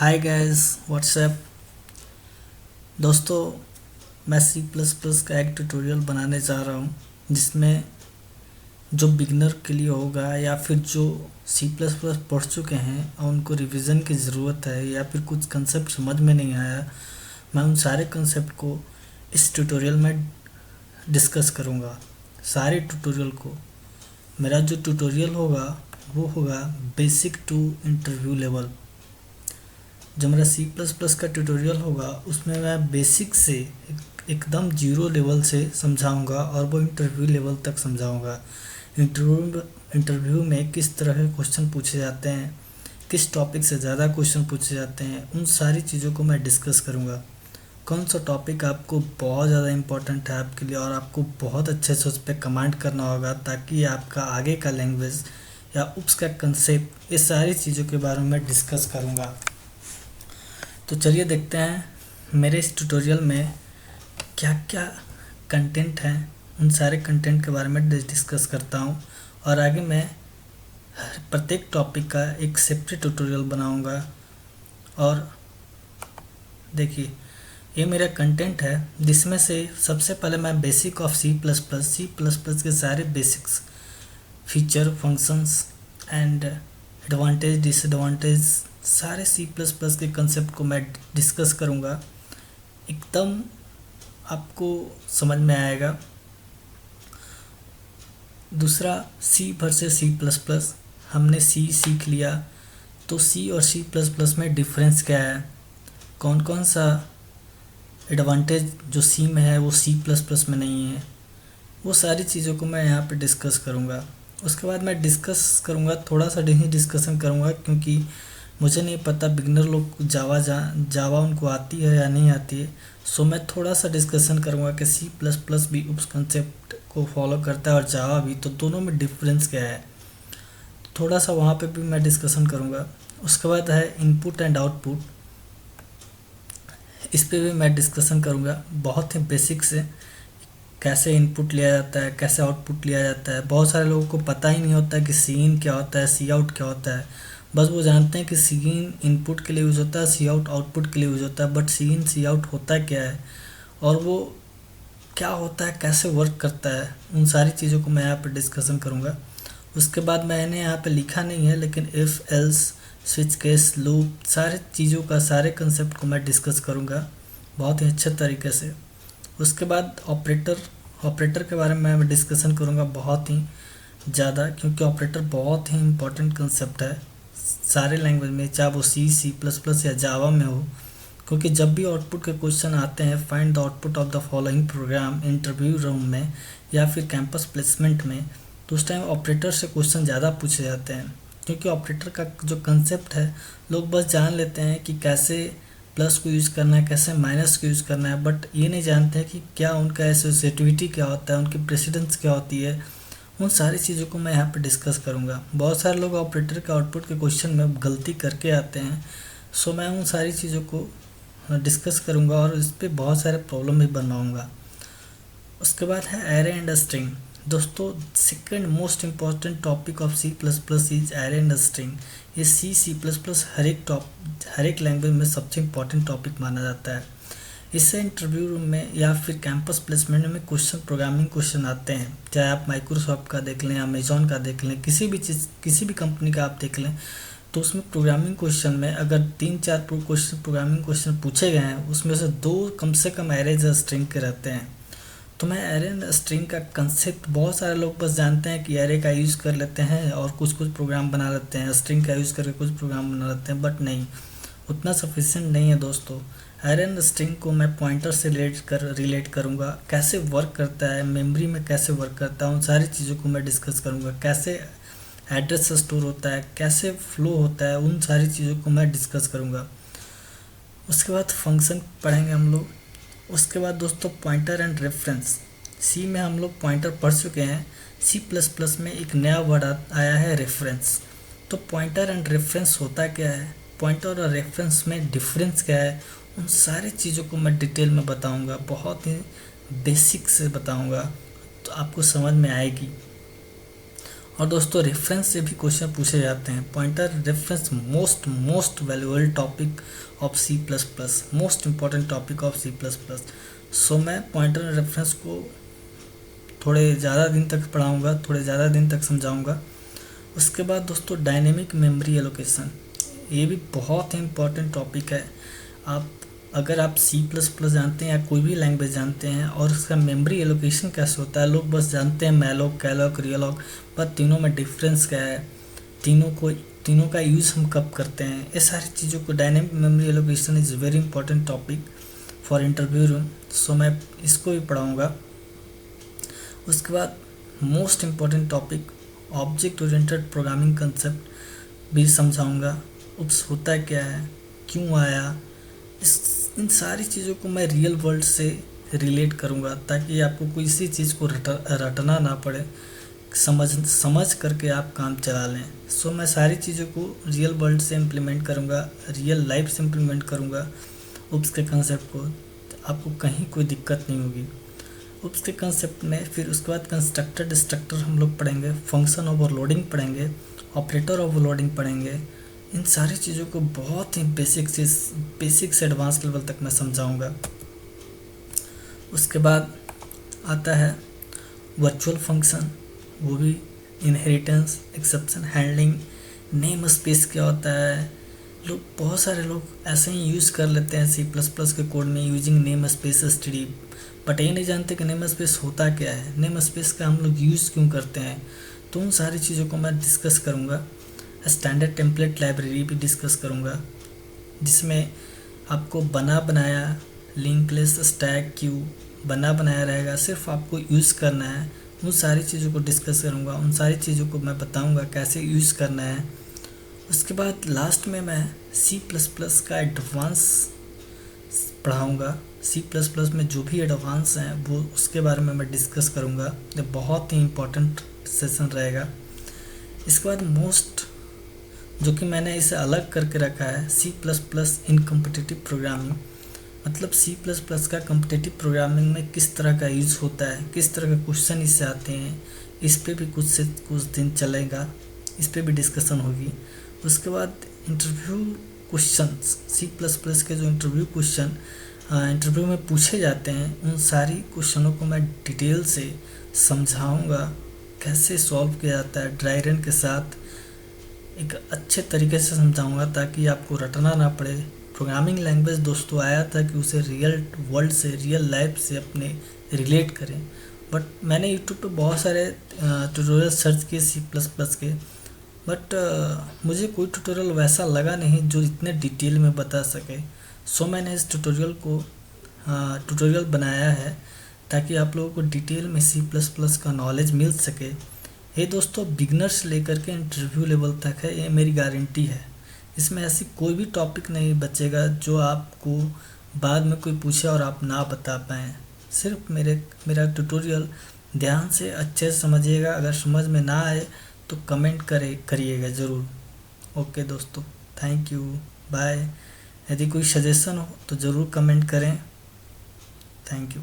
Hi guys WhatsApp दोस्तों। मैं सी plus plus का एक ट्यूटोरियल बनाने जा रहा हूँ जिसमें जो बिगनर के लिए होगा या फिर जो सी प्लस प्लस पढ़ चुके हैं और उनको रिवीजन की ज़रूरत है या फिर कुछ कंसेप्ट समझ में नहीं आया, मैं उन सारे कंसेप्ट को इस ट्यूटोरियल में डिस्कस करूँगा। सारे ट्यूटोरियल को मेरा जो ट्यूटोरियल होगा वो होगा बेसिक टू इंटरव्यू लेवल। जो मेरा सी प्लस प्लस का ट्यूटोरियल होगा उसमें मैं बेसिक से एकदम जीरो लेवल से समझाऊंगा और वो इंटरव्यू लेवल तक समझाऊंगा। इंटरव्यू में किस तरह के क्वेश्चन पूछे जाते हैं, किस टॉपिक से ज़्यादा क्वेश्चन पूछे जाते हैं, उन सारी चीज़ों को मैं डिस्कस करूंगा। कौन सा टॉपिक आपको बहुत ज़्यादा इम्पोर्टेंट है आपके लिए और आपको बहुत अच्छे से उस पर कमांड करना होगा ताकि आपका आगे का लैंग्वेज या उप्स का कंसेप्ट, ये सारी चीज़ों के बारे में डिस्कस करूँगा। तो चलिए देखते हैं मेरे इस ट्यूटोरियल में क्या क्या कंटेंट है। उन सारे कंटेंट के बारे में डिस्कस करता हूँ और आगे मैं प्रत्येक टॉपिक का एक सेपरेट ट्यूटोरियल बनाऊँगा। और देखिए ये मेरा कंटेंट है जिसमें से सबसे पहले मैं basic of C plus plus के सारे basics, feature, functions and advantage, disadvantage, सारे सी प्लस प्लस के कंसेप्ट को मैं डिस्कस करूँगा। एकदम आपको समझ में आएगा। दूसरा, C versus C plus plus. हमने सी सीख लिया तो सी और सी प्लस प्लस में डिफरेंस क्या है, कौन कौन सा एडवांटेज जो सी में है वो सी प्लस प्लस में नहीं है, वो सारी चीज़ों को मैं यहाँ पे डिस्कस करूँगा। उसके बाद मैं डिस्कस करूँगा, थोड़ा सा डिस्कशन करूँगा क्योंकि मुझे नहीं पता बिगनर लोग जावा उनको आती है या नहीं आती है। सो मैं थोड़ा सा डिस्कशन करूँगा कि सी प्लस प्लस भी उस कंसेप्ट को फॉलो करता है और जावा भी, तो दोनों में डिफरेंस क्या है, थोड़ा सा वहाँ पे भी मैं डिस्कशन करूँगा। उसके बाद है इनपुट एंड आउटपुट, इस पर भी मैं डिस्कशन करूँगा बहुत ही बेसिक से, कैसे इनपुट लिया जाता है, कैसे आउटपुट लिया जाता है। बहुत सारे लोगों को पता ही नहीं होता है कि सी इन क्या होता है, सी आउट क्या होता है। बस वो जानते हैं कि सी इन इनपुट के लिए यूज़ होता है, सी आउट आउटपुट के लिए यूज़ होता है। But C in C out होता क्या है और वो क्या होता है, कैसे वर्क करता है, उन सारी चीज़ों को मैं यहाँ पे डिस्कशन करूँगा। उसके बाद मैंने यहाँ पे लिखा नहीं है लेकिन if else, switch case, loop, सारे चीज़ों का, सारे कंसेप्ट को मैं डिस्कस करूँगा बहुत ही अच्छे तरीके से। उसके बाद ऑपरेटर के बारे में मैं डिस्कशन करूँगा बहुत ही ज़्यादा, क्योंकि ऑपरेटर बहुत ही इम्पोर्टेंट कंसेप्ट है सारे लैंग्वेज में, चाहे वो सी प्लस प्लस या जावा में हो। क्योंकि जब भी आउटपुट के क्वेश्चन आते हैं, find the output of the following programme, interview room में या फिर कैंपस प्लेसमेंट में, तो उस टाइम ऑपरेटर से क्वेश्चन ज़्यादा पूछे जाते हैं। क्योंकि ऑपरेटर का जो कंसेप्ट है लोग बस जान लेते हैं कि कैसे प्लस को यूज़ करना है, कैसे माइनस को यूज़ करना है, बट ये नहीं जानते हैं कि क्या उनका एसोसिएटिविटी क्या होता है, उनकी प्रेसिडेंस क्या होती है। उन सारी चीज़ों को मैं यहाँ पे डिस्कस करूँगा। बहुत सारे लोग ऑपरेटर के आउटपुट के क्वेश्चन में गलती करके आते हैं, सो मैं उन सारी चीज़ों को डिस्कस करूँगा और इस पर बहुत सारे प्रॉब्लम भी बनवाऊँगा। उसके बाद है एरे एंड स्ट्रिंग। दोस्तों, second most important topic of C plus plus is array and string. ये सी प्लस प्लस हर एक लैंग्वेज में सबसे इम्पॉर्टेंट टॉपिक माना जाता है। इससे इंटरव्यू रूम में या फिर कैंपस प्लेसमेंट में प्रोग्रामिंग क्वेश्चन आते हैं, चाहे आप माइक्रोसॉफ्ट का देख लें, अमेजॉन का देख लें, किसी भी कंपनी का आप देख लें, तो उसमें प्रोग्रामिंग क्वेश्चन में अगर 3-4 प्रोग्रामिंग क्वेश्चन पूछे गए हैं, उसमें से 2 कम से कम एरेज या स्ट्रिंग के रहते हैं। तो मैं एरे एंड स्ट्रिंग का कंसेप्ट, बहुत सारे लोग बस जानते हैं कि एरे का यूज़ कर लेते हैं और कुछ प्रोग्राम बना लेते हैं, स्ट्रिंग का यूज़ करके कुछ प्रोग्राम बना लेते हैं, बट नहीं, उतना सफिशिएंट नहीं है दोस्तों। एरे एंड स्ट्रिंग को मैं पॉइंटर से रिलेट करूँगा, कैसे वर्क करता है, मेमोरी में कैसे वर्क करता है, उन सारी चीज़ों को मैं डिस्कस करूँगा। कैसे एड्रेस स्टोर होता है, कैसे फ्लो होता है, उन सारी चीज़ों को मैं डिस्कस करूँगा। उसके बाद फंक्शन पढ़ेंगे हम लोग। उसके बाद दोस्तों पॉइंटर एंड रेफरेंस। सी में हम लोग पॉइंटर पढ़ चुके हैं, सी प्लस प्लस में एक नया वर्ड आया है रेफरेंस। तो पॉइंटर एंड रेफरेंस होता क्या है, पॉइंटर और रेफरेंस में डिफरेंस क्या है, उन सारी चीज़ों को मैं डिटेल में बताऊंगा, बहुत ही बेसिक से बताऊंगा, तो आपको समझ में आएगी। और दोस्तों रेफरेंस से भी क्वेश्चन पूछे जाते हैं। Pointer reference most valuable topic of C plus plus, most important topic of C plus plus. So मैं पॉइंटर रेफरेंस को थोड़े ज़्यादा दिन तक पढ़ाऊँगा, थोड़े ज़्यादा दिन तक समझाऊँगा। उसके बाद दोस्तों डायनेमिक मेमोरी एलोकेशन, ये भी बहुत ही इम्पोर्टेंट टॉपिक है। आप अगर आप सी प्लस प्लस जानते हैं या कोई भी लैंग्वेज जानते हैं और उसका मेमोरी एलोकेशन कैसे होता है, लोग बस जानते हैं मैलॉक, कैलॉक, रियलॉक, पर तीनों में डिफरेंस क्या है, तीनों का यूज़ हम कब करते हैं, ये सारी चीज़ों को dynamic memory allocation is very important topic for interview room. So मैं इसको भी पढ़ाऊँगा। उसके बाद most important topic object oriented programming concept भी समझाऊंगा। उप्स होता क्या है, क्यों आया, इन सारी चीज़ों को मैं रियल वर्ल्ड से रिलेट करूंगा ताकि आपको किसी चीज़ को रटना ना पड़े, समझ करके आप काम चला लें। सो मैं सारी चीज़ों को रियल वर्ल्ड से इम्प्लीमेंट करूंगा, रियल लाइफ से इम्प्लीमेंट करूंगा उप्स के कंसेप्ट को। आपको कहीं कोई दिक्कत नहीं होगी उप्स के कंसेप्ट में। फिर उसके बाद कंस्ट्रक्टर डिस्ट्रक्टर हम लोग पढ़ेंगे, फंक्शन ओवरलोडिंग पढ़ेंगे, ऑपरेटर ओवरलोडिंग पढ़ेंगे। इन सारी चीज़ों को बहुत ही बेसिक से एडवांस लेवल तक मैं समझाऊंगा। उसके बाद आता है वर्चुअल फंक्शन, वो भी inheritance, exception handling, name space क्या होता है। बहुत सारे लोग ऐसे ही यूज़ कर लेते हैं सी प्लस प्लस के कोड में using name space STD, but ये नहीं जानते कि नेम स्पेस होता क्या है, नेम स्पेस का हम लोग यूज़ क्यों करते हैं। तो उन सारी चीज़ों को मैं डिस्कस करूँगा। स्टैंडर्ड टेम्पलेट लाइब्रेरी भी डिस्कस करूँगा, जिसमें आपको बना बनाया लिंक लिस्ट स्टैक क्यू बना बनाया रहेगा, सिर्फ आपको यूज़ करना है। उन सारी चीज़ों को डिस्कस करूँगा, उन सारी चीज़ों को मैं बताऊँगा कैसे यूज़ करना है। उसके बाद लास्ट में मैं सी प्लस प्लस का एडवांस पढ़ाऊँगा। सी प्लस प्लस में जो भी एडवांस हैं वो उसके बारे में मैं डिस्कस करूँगा। ये बहुत ही इम्पोर्टेंट सेशन रहेगा। इसके बाद मोस्ट जो कि मैंने इसे अलग करके रखा है, सी प्लस प्लस इन कम्पिटिटिव प्रोग्रामिंग, मतलब सी प्लस प्लस का कम्पिटिटिव प्रोग्रामिंग में किस तरह का यूज़ होता है, किस तरह के क्वेश्चन इससे आते हैं, इस पे भी कुछ दिन चलेगा, इस पे भी डिस्कशन होगी। उसके बाद interview question, C plus plus के जो इंटरव्यू क्वेश्चन इंटरव्यू में पूछे जाते हैं, उन सारी क्वेश्चनों को मैं डिटेल से समझाऊंगा, कैसे सॉल्व किया जाता है ड्राई रन के साथ, एक अच्छे तरीके से समझाऊंगा ताकि आपको रटना ना पड़े। प्रोग्रामिंग लैंग्वेज दोस्तों आया था कि उसे रियल वर्ल्ड से, रियल लाइफ से अपने रिलेट करें, बट मैंने यूट्यूब पे बहुत सारे ट्यूटोरियल सर्च किए सी प्लस प्लस के, बट मुझे कोई ट्यूटोरियल वैसा लगा नहीं जो इतने डिटेल में बता सके। सो मैंने इस ट्यूटोरियल बनाया है ताकि आप लोगों को डिटेल में सी प्लस प्लस का नॉलेज मिल सके। ये दोस्तों बिगनर्स से लेकर के इंटरव्यू लेवल तक है, ये मेरी गारंटी है। इसमें ऐसी कोई भी टॉपिक नहीं बचेगा जो आपको बाद में कोई पूछे और आप ना बता पाएँ। सिर्फ मेरा ट्यूटोरियल ध्यान से अच्छे से समझिएगा। अगर समझ में ना आए तो कमेंट करिएगा ज़रूर। ओके दोस्तों, थैंक यू, बाय। यदि कोई सजेशन हो तो ज़रूर कमेंट करें। Thank you.